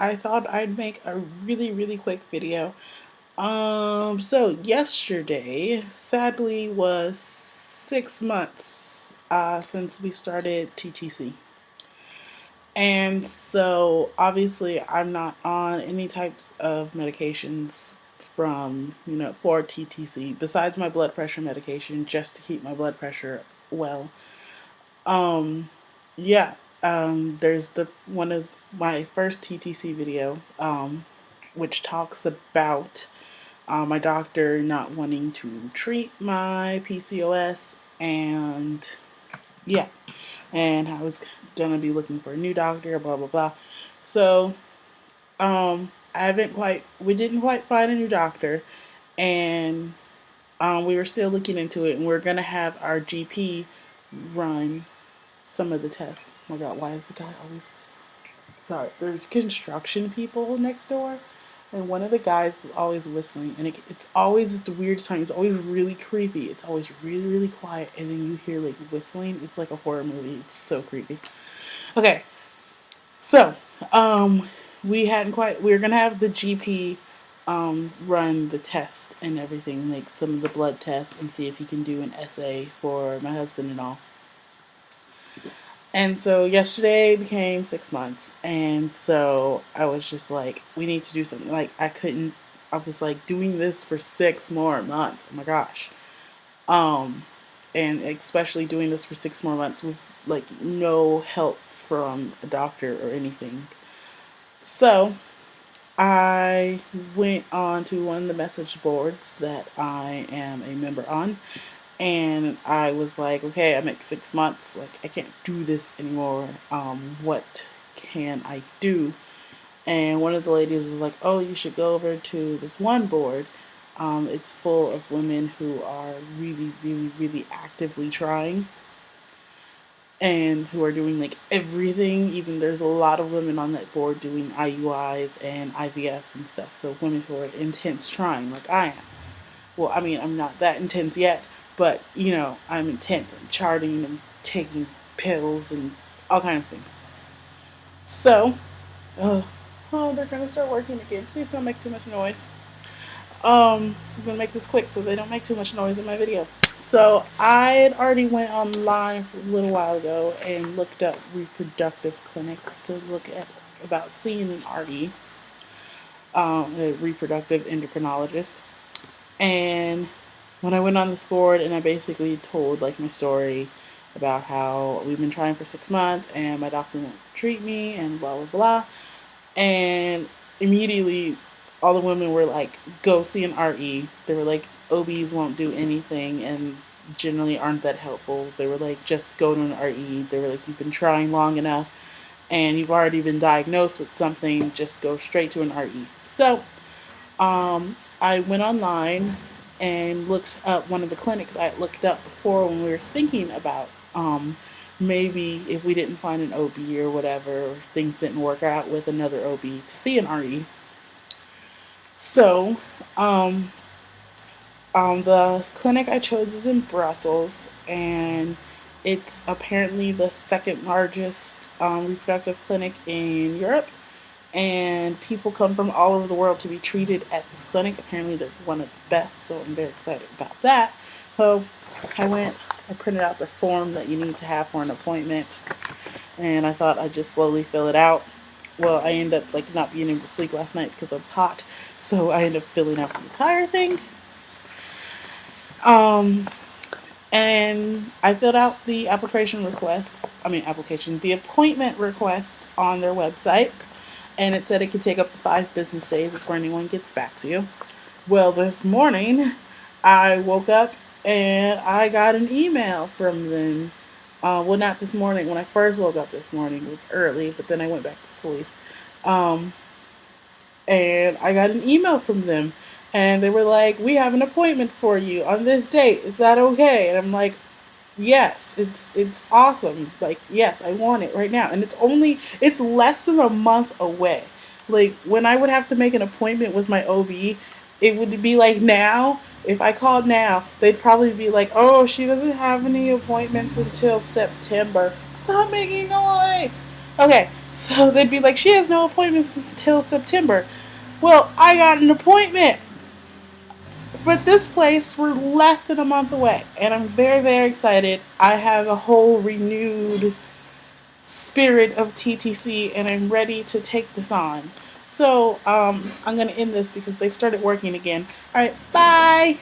I thought I'd make a really quick video. So yesterday, sadly, was 6 months since we started TTC. And so obviously I'm not on any types of medications from, for TTC besides my blood pressure medication just to keep my blood pressure well. Um, yeah, there's the one of my first TTC video, which talks about my doctor not wanting to treat my PCOS, and yeah, and I was gonna be looking for a new doctor, blah blah blah. So, we didn't quite find a new doctor, and we were still looking into it, and we're gonna have our GP run some of the tests. Oh my god, why is the guy always whistling? Sorry, there's construction people next door, and one of the guys is always whistling, and it's always the weirdest time. It's always really creepy. It's always really quiet, and then you hear like whistling. It's like a horror movie. It's so creepy. Okay, so we were gonna have the GP run the test and everything, like some of the blood tests, and see if he can do an essay for my husband and all. And so yesterday became 6 months. And so I was just like, we need to do something. Like, I was like, doing this for 6 more months. Oh my gosh. Um, and especially doing this for 6 more months with like no help from a doctor or anything. So I went on to one of the message boards that I am a member on, and I was like, okay, I'm at 6 months, like I can't do this anymore. What can I do? And one of the ladies was like, oh, you should go over to this one board. It's full of women who are really actively trying and who are doing like everything. Even there's a lot of women on that board doing IUIs and IVFs and stuff. So women who are intense trying, like I am. Well, I mean, I'm not that intense yet, but I'm intense. I'm charting, I'm taking pills and all kinds of things. So, they're gonna start working again. Please don't make too much noise. I'm gonna make this quick so they don't make too much noise in my video. So I had already went online a little while ago and looked up reproductive clinics to look at about seeing an RE, a reproductive endocrinologist. And when I went on this board and I basically told like my story about how we've been trying for 6 months and my doctor won't treat me and blah blah blah, and immediately all the women were like, go see an RE. They were like, OBs won't do anything and generally aren't that helpful. They were like, just go to an RE. They were like, you've been trying long enough and you've already been diagnosed with something, just go straight to an RE. So I went online and looked up one of the clinics I had looked up before when we were thinking about maybe if we didn't find an OB or whatever, or things didn't work out with another OB, to see an RE. So the clinic I chose is in Brussels, and it's apparently the second largest reproductive clinic in Europe. And people come from all over the world to be treated at this clinic. Apparently, they're one of the best, so I'm very excited about that. So I printed out the form that you need to have for an appointment, and I thought I'd just slowly fill it out. Well, I ended up like not being able to sleep last night because I was hot, so I ended up filling out the entire thing. And I filled out the the appointment request on their website, and it said it could take up to 5 business days before anyone gets back to you. Well, this morning, I woke up and I got an email from them. Well, not this morning. When I first woke up this morning, it was early, but then I went back to sleep. And I got an email from them, and they were like, we have an appointment for you on this date. Is that okay? And I'm like, yes, it's awesome. Like, yes, I want it right now. And it's less than a month away. Like, when I would have to make an appointment with my OB, it would be like now. If I called now, they'd probably be like, oh, she doesn't have any appointments until September. Stop making noise. Okay, So they'd be like, she has no appointments until September. Well, I got an appointment. But this place, we're less than a month away. And I'm very, very excited. I have a whole renewed spirit of TTC and I'm ready to take this on. So I'm going to end this because they've started working again. All right, bye.